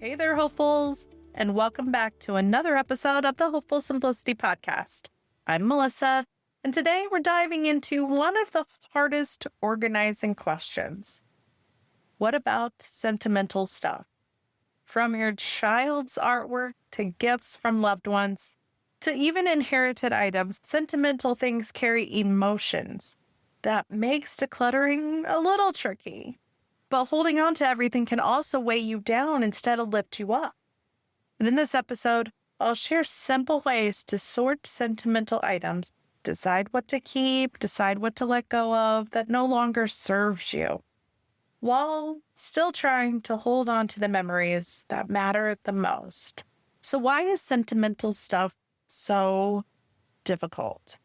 Hey there, hopefuls, and welcome back to another episode of the Hopeful Simplicity Podcast. I'm Melissa, and today we're diving into one of the hardest organizing questions. What about sentimental stuff? From your child's artwork to gifts from loved ones, to even inherited items, sentimental things carry emotions. That makes decluttering a little tricky. But holding on to everything can also weigh you down instead of lift you up. And in this episode, I'll share simple ways to sort sentimental items, decide what to keep, decide what to let go of that no longer serves you, while still trying to hold on to the memories that matter the most. So why is sentimental stuff so difficult?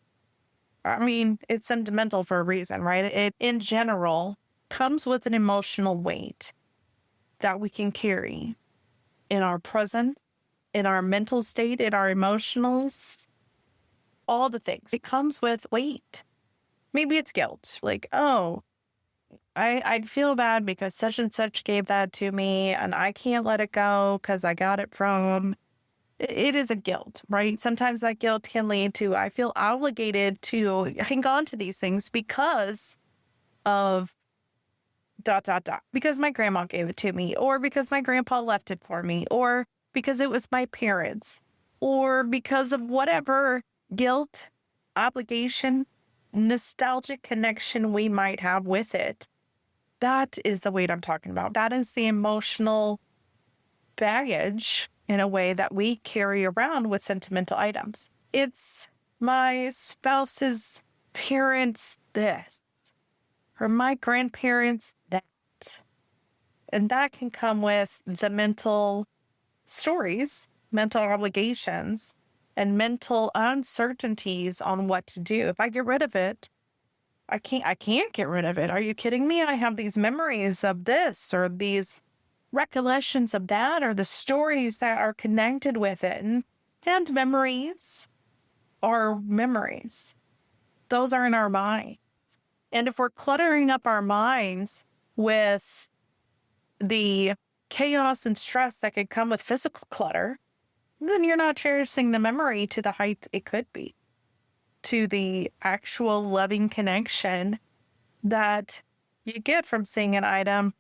I mean, it's sentimental for a reason, right? It, in general, comes with an emotional weight that we can carry in our present, in our mental state, in our emotionals, all the things. It comes with weight. Maybe it's guilt. Like, oh, I'd feel bad because such and such gave that to me and I can't let it go because I got it from. It is a guilt, right? Sometimes that guilt can lead to, I feel obligated to hang on to these things because of ... because my grandma gave it to me, or because my grandpa left it for me, or because it was my parents, or because of whatever guilt, obligation, nostalgic connection we might have with it. That is the weight I'm talking about. That is the emotional baggage, in a way, that we carry around with sentimental items. It's my spouse's parents this, or my grandparents that. And that can come with the mental stories, mental obligations, and mental uncertainties on what to do. If I get rid of it, I can't get rid of it. Are you kidding me? I have these memories of this, or these recollections of that, or the stories that are connected with it. And memories are memories. Those are in our mind. And if we're cluttering up our minds with the chaos and stress that could come with physical clutter, then you're not cherishing the memory to the height it could be, to the actual loving connection that you get from seeing an item,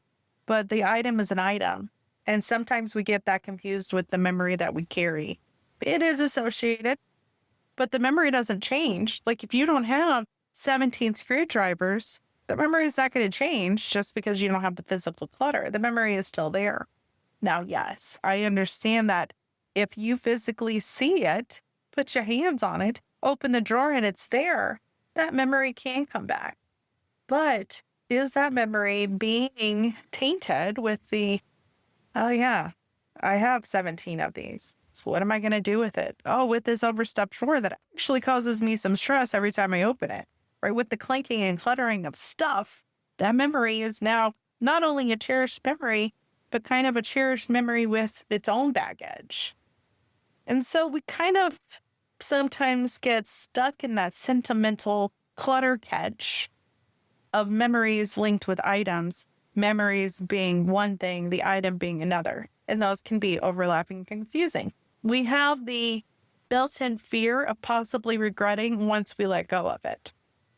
but the item is an item. And sometimes we get that confused with the memory that we carry. It is associated, but the memory doesn't change. Like if you don't have 17 screwdrivers, the memory is not going to change just because you don't have the physical clutter. The memory is still there. Now, yes, I understand that if you physically see it, put your hands on it, open the drawer and it's there, that memory can come back. But is that memory being tainted with the, oh yeah, I have 17 of these. So what am I going to do with it? Oh, with this overstuffed drawer that actually causes me some stress every time I open it. Right, with the clanking and cluttering of stuff, that memory is now not only a cherished memory, but kind of a cherished memory with its own baggage. And so we kind of sometimes get stuck in that sentimental clutter catch of memories linked with items, memories being one thing, the item being another. And those can be overlapping and confusing. We have the built-in fear of possibly regretting once we let go of it.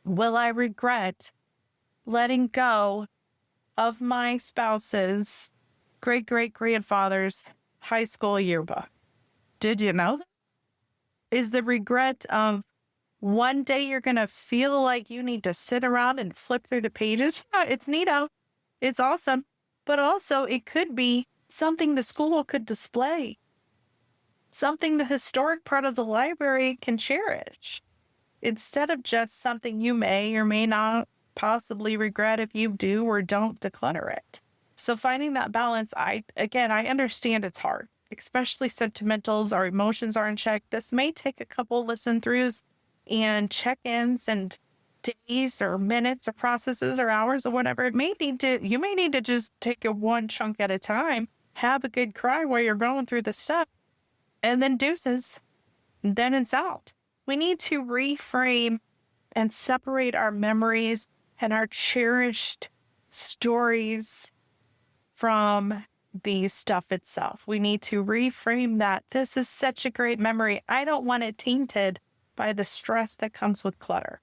Will I regret letting go of my spouse's great-great-grandfather's high school yearbook? Did you know that? Is the regret of one day you're going to feel like you need to sit around and flip through the pages? Yeah, it's neato. It's awesome. But also it could be something the school could display. Something the historic part of the library can cherish. Instead of just something you may or may not possibly regret if you do or don't declutter it. So finding that balance, I understand it's hard, especially sentimentals. Our emotions are in check. This may take a couple listen throughs and check-ins and days or minutes or processes or hours or whatever. You may need to just take it one chunk at a time, have a good cry while you're going through the stuff, and then deuces, then it's out. We need to reframe and separate our memories and our cherished stories from the stuff itself. We need to reframe that. This is such a great memory. I don't want it tainted by the stress that comes with clutter.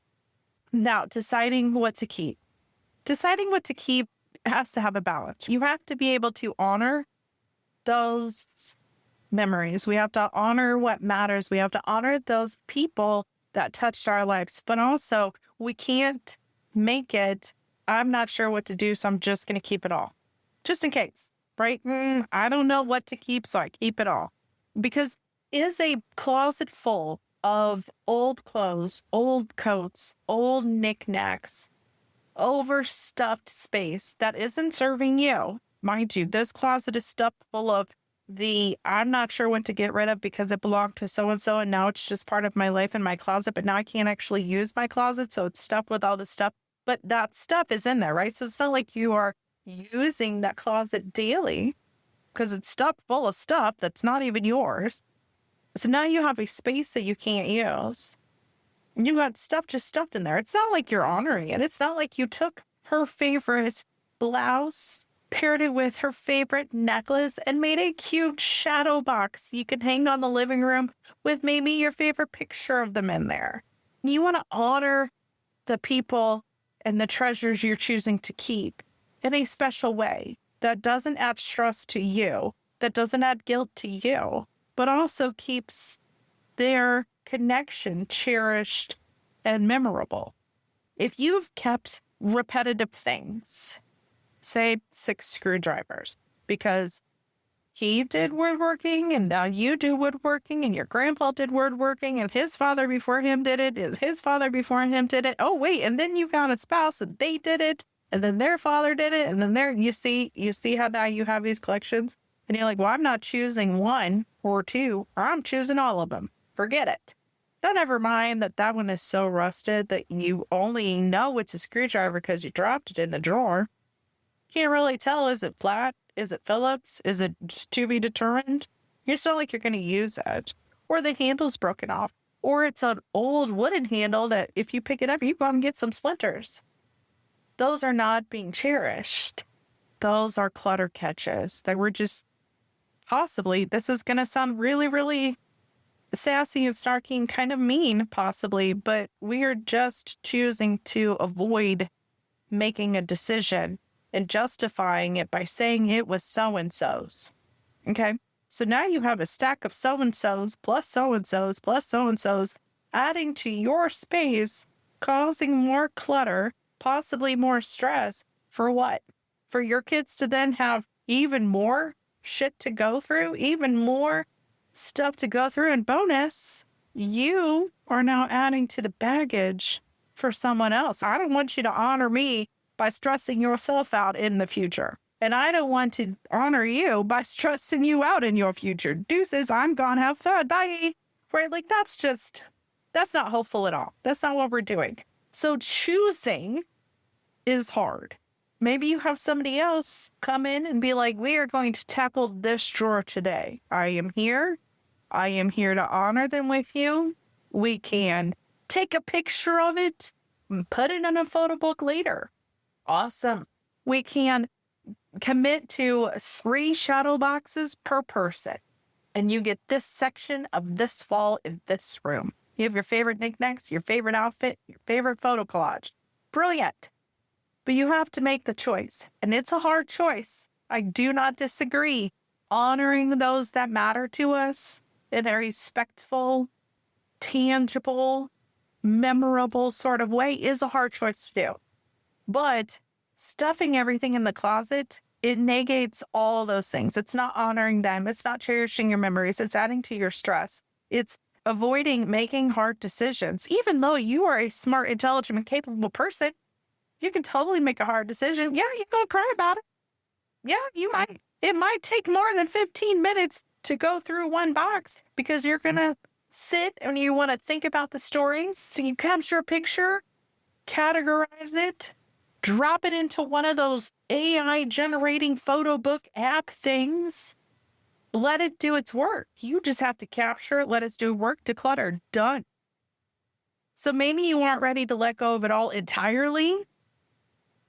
Now, deciding what to keep. Deciding what to keep has to have a balance. You have to be able to honor those memories. We have to honor what matters. We have to honor those people that touched our lives. But also, we can't make it, I'm not sure what to do, so I'm just going to keep it all. Just in case, right? I don't know what to keep, so I keep it all. Because is a closet full of old clothes, old coats, old knickknacks, overstuffed space that isn't serving you. Mind you, this closet is stuffed full of I'm not sure when to get rid of because it belonged to so-and-so and now it's just part of my life in my closet, but now I can't actually use my closet, so it's stuffed with all this stuff. But that stuff is in there, right? So it's not like you are using that closet daily because it's stuffed full of stuff that's not even yours. So now you have a space that you can't use. And you got stuff just stuffed in there. It's not like you're honoring it. It's not like you took her favorite blouse, paired it with her favorite necklace, and made a cute shadow box you could hang on the living room with maybe your favorite picture of them in there. You want to honor the people and the treasures you're choosing to keep in a special way that doesn't add stress to you, that doesn't add guilt to you, but also keeps their connection cherished and memorable. If you've kept repetitive things, say 6 screwdrivers, because he did woodworking and now you do woodworking and your grandpa did woodworking and his father before him did it and his father before him did it. Oh, wait. And then you got a spouse and they did it and then their father did it. And then you see how now you have these collections and you're like, well, I'm not choosing 1 or 2. I'm choosing all of them. Forget it. Don't ever mind that one is so rusted that you only know it's a screwdriver because you dropped it in the drawer. Can't really tell. Is it flat? Is it Phillips? Is it just to be determined? It's not like you're going to use it. Or the handle's broken off. Or it's an old wooden handle that if you pick it up, you're going to get some splinters. Those are not being cherished. Those are clutter catches that were just possibly, this is going to sound really, really sassy and snarky and kind of mean, possibly, but we are just choosing to avoid making a decision and justifying it by saying it was so-and-so's. Okay? So now you have a stack of so-and-so's plus so-and-so's plus so-and-so's adding to your space, causing more clutter, possibly more stress. For what? For your kids to then have even more shit to go through, even more stuff to go through. And bonus, you are now adding to the baggage for someone else. I don't want you to honor me by stressing yourself out in the future. And I don't want to honor you by stressing you out in your future. Deuces, I'm gonna have fun. Bye. Right? Like that's not hopeful at all. That's not what we're doing. So choosing is hard. Maybe you have somebody else come in and be like, we are going to tackle this drawer today. I am here to honor them with you. We can take a picture of it and put it in a photo book later. Awesome. We can commit to 3 shadow boxes per person. And you get this section of this wall in this room. You have your favorite knickknacks, your favorite outfit, your favorite photo collage. Brilliant. But you have to make the choice. And it's a hard choice. I do not disagree. Honoring those that matter to us in a respectful, tangible, memorable sort of way is a hard choice to do. But stuffing everything in the closet, it negates all those things. It's not honoring them. It's not cherishing your memories. It's adding to your stress. It's avoiding making hard decisions. Even though you are a smart, intelligent, and capable person, you can totally make a hard decision. Yeah, you're going to cry about it. Yeah, you might. It might take more than 15 minutes to go through one box because you're going to sit and you want to think about the stories. So you capture a picture, categorize it, drop it into one of those AI generating photo book app things. Let it do its work. You just have to capture it, let it do work, declutter, done. So maybe you aren't ready to let go of it all entirely.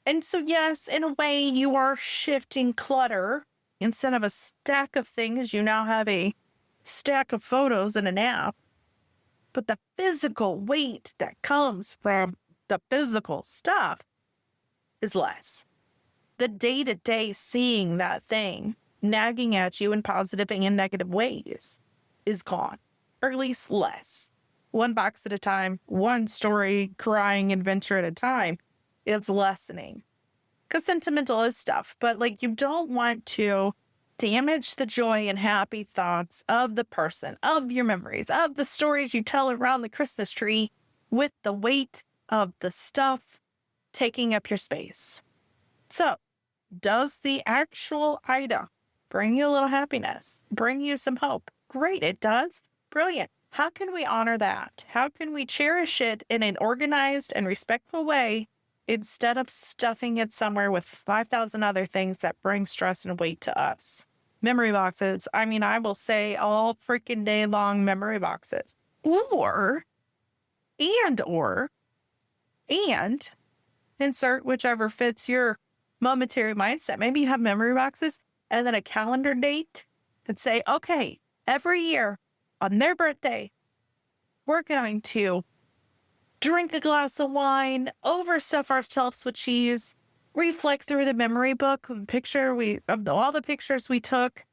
And so yes, in a way you are shifting clutter Instead of a stack of things, you now have a stack of photos in an app. But the physical weight that comes from the physical stuff is less. The day-to-day seeing that thing nagging at you in positive and negative ways is gone, or at least less. One box at a time, one story, crying adventure at a time, it's lessening. Because sentimental is stuff, but like you don't want to damage the joy and happy thoughts of the person, of your memories, of the stories you tell around the Christmas tree with the weight of the stuff taking up your space. So, does the actual item bring you a little happiness? Bring you some hope? Great, it does. Brilliant. How can we honor that? How can we cherish it in an organized and respectful way instead of stuffing it somewhere with 5,000 other things that bring stress and weight to us? Memory boxes. I mean, I will say all freaking day long memory boxes. Or insert whichever fits your momentary mindset. Maybe you have memory boxes and then a calendar date and say, okay, every year on their birthday, we're going to drink a glass of wine, overstuff ourselves with cheese, reflect through the memory book, of all the pictures we took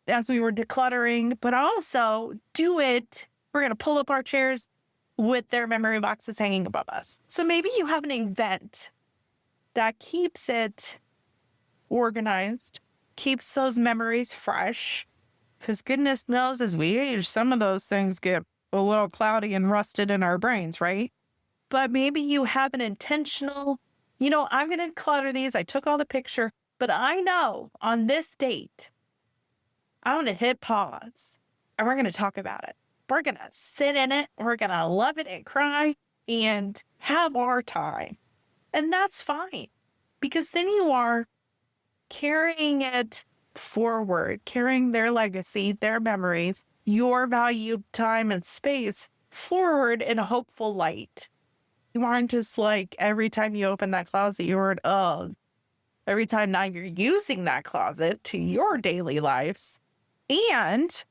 as we were decluttering, but also do it. We're going to pull up our chairs with their memory boxes hanging above us. So maybe you have an event that keeps it organized, keeps those memories fresh, because goodness knows as we age, some of those things get a little cloudy and rusted in our brains, right? But maybe you have an intentional, I'm going to clutter these. I took all the picture, but I know on this date, I'm going to hit pause and we're going to talk about it. We're going to sit in it. We're going to love it and cry and have our time. And that's fine, because then you are carrying it forward, carrying their legacy, their memories, your valued time and space forward in a hopeful light. You aren't just like every time you open that closet, you're every time now you're using that closet to your daily lives. And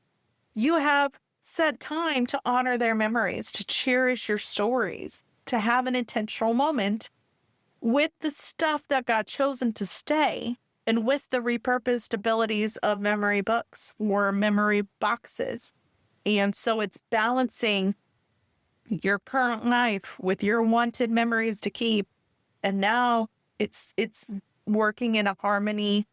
you have set time to honor their memories, to cherish your stories, to have an intentional moment with the stuff that got chosen to stay and with the repurposed abilities of memory books or memory boxes. And so it's balancing your current life with your wanted memories to keep. And now it's working in a harmony,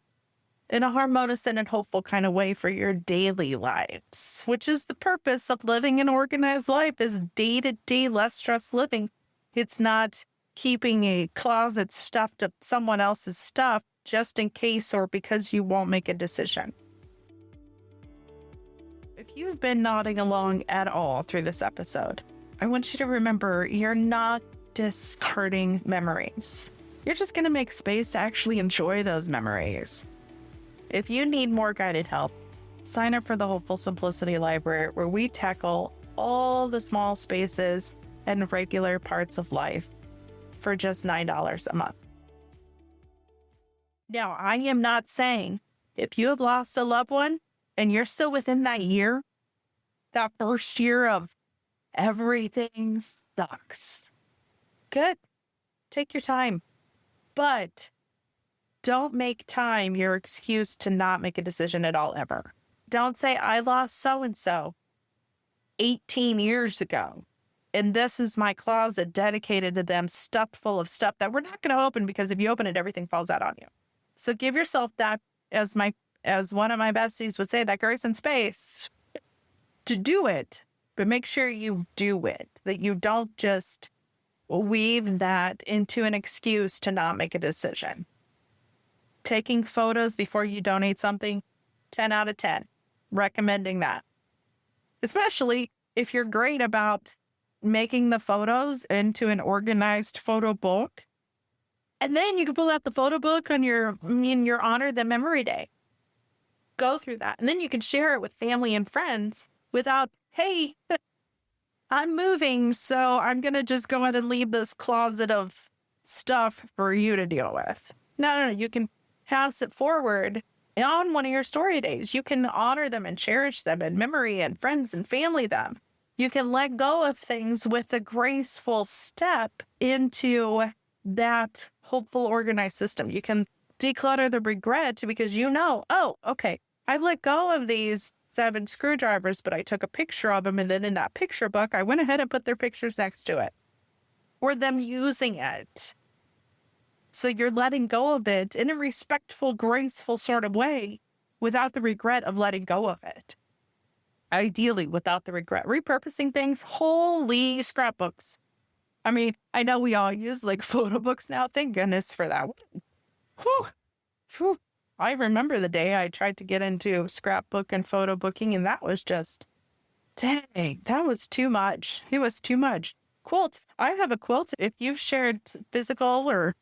in a harmonious and hopeful kind of way for your daily lives, which is the purpose of living an organized life, is day-to-day less stress living. It's not keeping a closet stuffed up someone else's stuff just in case or because you won't make a decision. If you've been nodding along at all through this episode, I want you to remember you're not discarding memories. You're just going to make space to actually enjoy those memories. If you need more guided help, sign up for the Hopeful Simplicity Library, where we tackle all the small spaces and regular parts of life for just $9 a month. Now, I am not saying if you have lost a loved one and you're still within that year, that first year of everything sucks. Good. Take your time. But don't make time your excuse to not make a decision at all ever. Don't say, I lost so-and-so 18 years ago, and this is my closet dedicated to them, stuffed full of stuff that we're not going to open, because if you open it, everything falls out on you. So give yourself that, as one of my besties would say, that grace and space to do it, but make sure you do it, that you don't just weave that into an excuse to not make a decision. Taking photos before you donate something, 10 out of 10, recommending that. Especially if you're great about making the photos into an organized photo book. And then you can pull out the photo book on your Honor the Memory Day. Go through that. And then you can share it with family and friends without, hey, I'm moving, so I'm going to just go ahead and leave this closet of stuff for you to deal with. No. You can pass it forward on one of your story days. You can honor them and cherish them in memory and friends and family them. You can let go of things with a graceful step into that hopeful, organized system. You can declutter the regret because oh, okay, I let go of these 7 screwdrivers, but I took a picture of them. And then in that picture book, I went ahead and put their pictures next to it or them using it. So you're letting go of it in a respectful, graceful sort of way without the regret of letting go of it. Ideally, without the regret. Repurposing things, holy scrapbooks. I mean, I know we all use like photo books now. Thank goodness for that. Whew. Whew. I remember the day I tried to get into scrapbook and photo booking, and that was just, dang, that was too much. It was too much. Quilt. I have a quilt. If you've shared physical or,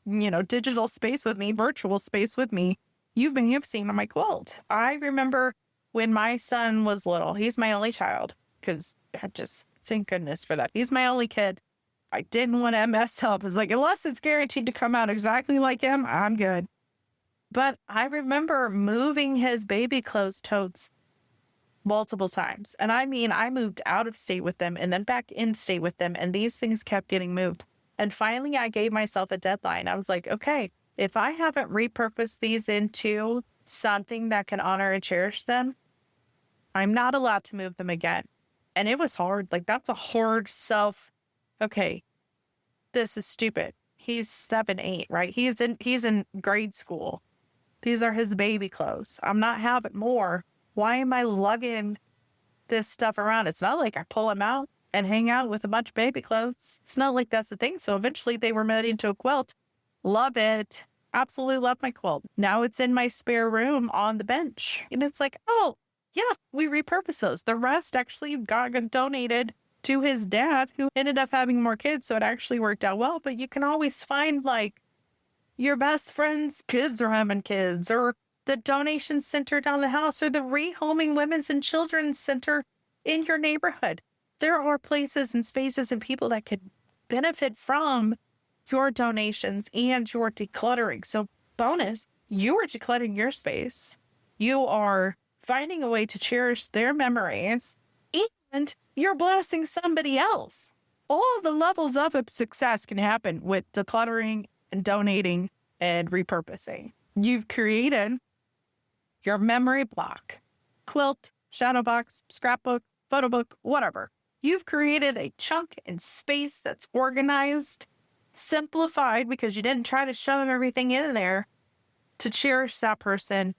digital space with me, virtual space with me, you may have seen my quilt. I remember when my son was little. He's my only child because I just, thank goodness for that. He's my only kid. I didn't want to mess up. It's like, unless it's guaranteed to come out exactly like him, I'm good. But I remember moving his baby clothes totes multiple times. And I mean, I moved out of state with them and then back in state with them. And these things kept getting moved. And finally, I gave myself a deadline. I was like, okay, if I haven't repurposed these into something that can honor and cherish them, I'm not allowed to move them again. And it was hard. Like, that's a hard okay, this is stupid. He's 7, 8, right? He's in grade school. These are his baby clothes. I'm not having more. Why am I lugging this stuff around? It's not like I pull him out and hang out with a bunch of baby clothes. It's not like that's the thing. So eventually they were made into a quilt. Love it. Absolutely love my quilt. Now it's in my spare room on the bench. And it's like, oh, yeah, we repurpose those. The rest actually got donated to his dad, who ended up having more kids. So it actually worked out well. But you can always find like your best friend's kids are having kids, or the donation center down the house, or the rehoming women's and children's center in your neighborhood. There are places and spaces and people that could benefit from your donations and your decluttering. So bonus, you are decluttering your space. You are finding a way to cherish their memories, and you're blessing somebody else. All the levels of success can happen with decluttering and donating and repurposing. You've created your memory block, quilt, shadow box, scrapbook, photo book, whatever. You've created a chunk in space that's organized, simplified, because you didn't try to shove everything in there to cherish that person.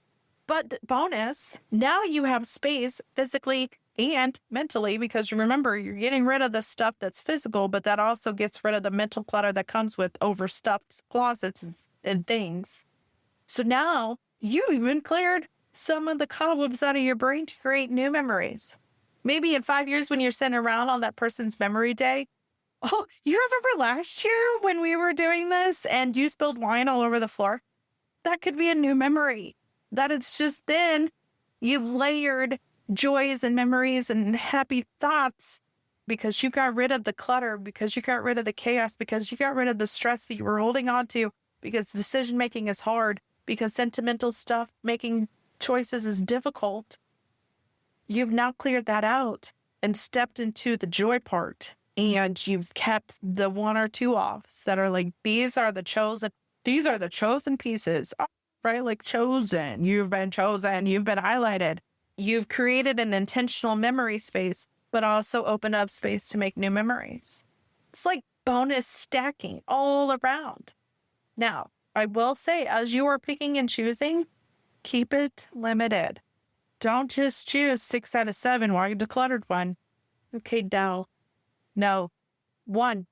But bonus, now you have space physically and mentally, because remember, you're getting rid of the stuff that's physical, but that also gets rid of the mental clutter that comes with overstuffed closets and things. So now you even cleared some of the cobwebs out of your brain to create new memories. Maybe in 5 years when you're sitting around on that person's memory day, oh, you remember last year when we were doing this and you spilled wine all over the floor? That could be a new memory. That it's just then you've layered joys and memories and happy thoughts because you got rid of the clutter, because you got rid of the chaos, because you got rid of the stress that you were holding on to, because decision making is hard, because sentimental stuff, making choices is difficult. You've now cleared that out and stepped into the joy part, and you've kept the 1 or 2 offs that are like, these are the chosen pieces, right? Like chosen, you've been highlighted. You've created an intentional memory space, but also opened up space to make new memories. It's like bonus stacking all around. Now, I will say, as you are picking and choosing, keep it limited. Don't just choose 6 out of 7 while you decluttered one. Okay, no, 1,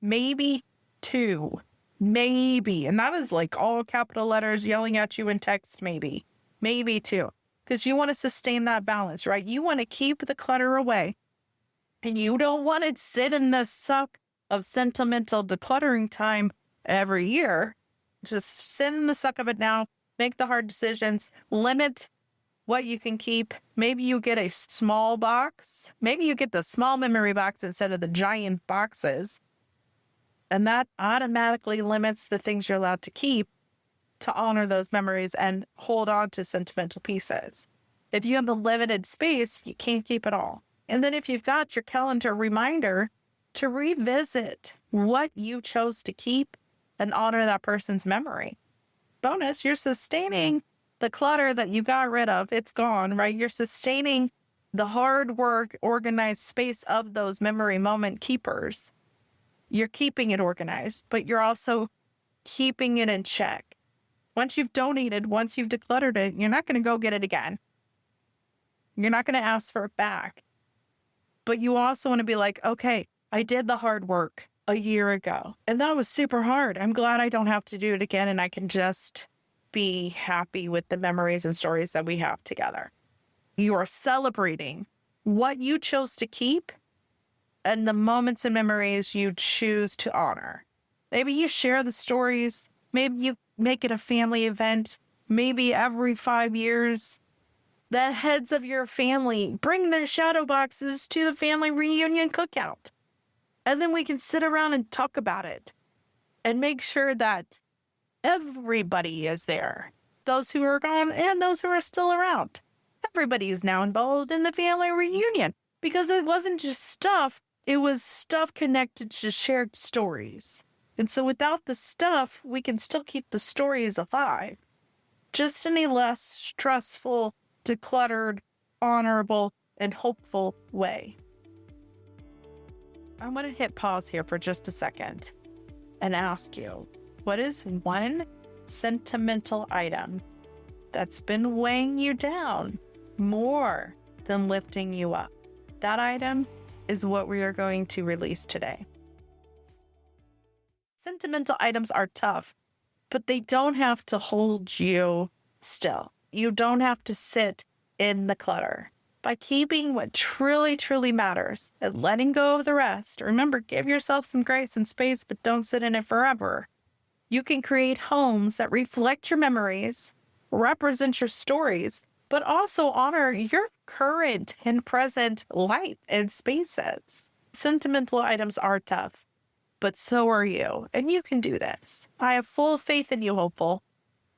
maybe 2, maybe. And that is like all capital letters yelling at you in text, maybe 2. Because you want to sustain that balance, right? You want to keep the clutter away. And you don't want to sit in the suck of sentimental decluttering time every year. Just sit in the suck of it now. Make the hard decisions. Limit what you can keep. Maybe you get a small box. Maybe you get the small memory box instead of the giant boxes. And that automatically limits the things you're allowed to keep to honor those memories and hold on to sentimental pieces. If you have a limited space, you can't keep it all. And then if you've got your calendar reminder to revisit what you chose to keep and honor that person's memory. Bonus, you're sustaining the clutter that you got rid of. It's gone, right? You're sustaining the hard work, organized space of those memory moment keepers. You're keeping it organized, but you're also keeping it in check. Once you've donated, once you've decluttered it, you're not going to go get it again. You're not going to ask for it back. But you also want to be like, okay, I did the hard work a year ago, and that was super hard. I'm glad I don't have to do it again, and I can just be happy with the memories and stories that we have together. You are celebrating what you chose to keep and the moments and memories you choose to honor. Maybe you share the stories. Maybe you make it a family event. Maybe every 5 years, the heads of your family bring their shadow boxes to the family reunion cookout. And then we can sit around and talk about it and make sure that everybody is there. Those who are gone and those who are still around. Everybody is now involved in the family reunion because it wasn't just stuff. It was stuff connected to shared stories. And so without the stuff, we can still keep the stories alive. Just in a less stressful, decluttered, honorable, and hopeful way. I want to hit pause here for just a second and ask you, what is one sentimental item that's been weighing you down more than lifting you up? That item is what we are going to release today. Sentimental items are tough, but they don't have to hold you still. You don't have to sit in the clutter. By keeping what truly, truly matters and letting go of the rest, remember, give yourself some grace and space, but don't sit in it forever. You can create homes that reflect your memories, represent your stories, but also honor your current and present life and spaces. Sentimental items are tough, but so are you, and you can do this. I have full faith in you, hopeful.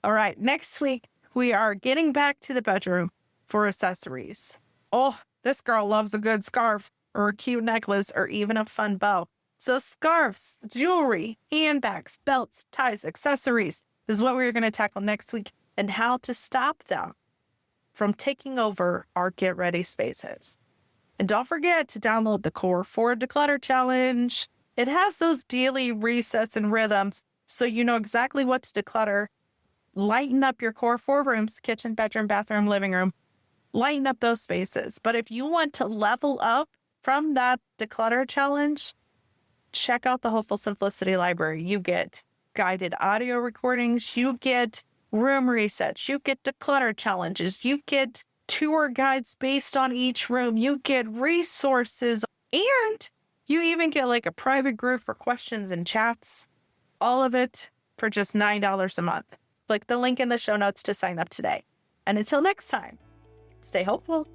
All right, next week, we are getting back to the bedroom for accessories. Oh, this girl loves a good scarf or a cute necklace or even a fun bow. So scarves, jewelry, handbags, belts, ties, accessories is what we're going to tackle next week and how to stop them from taking over our get ready spaces. And don't forget to download the Core 4 Declutter Challenge. It has those daily resets and rhythms so you know exactly what to declutter. Lighten up your Core 4 rooms, kitchen, bedroom, bathroom, living room. Lighten up those spaces. But if you want to level up from that declutter challenge, check out the Hopeful Simplicity Library. You get guided audio recordings. You get room resets. You get declutter challenges. You get tour guides based on each room. You get resources. And you even get like a private group for questions and chats. All of it for just $9 a month. Click the link in the show notes to sign up today. And until next time, stay hopeful.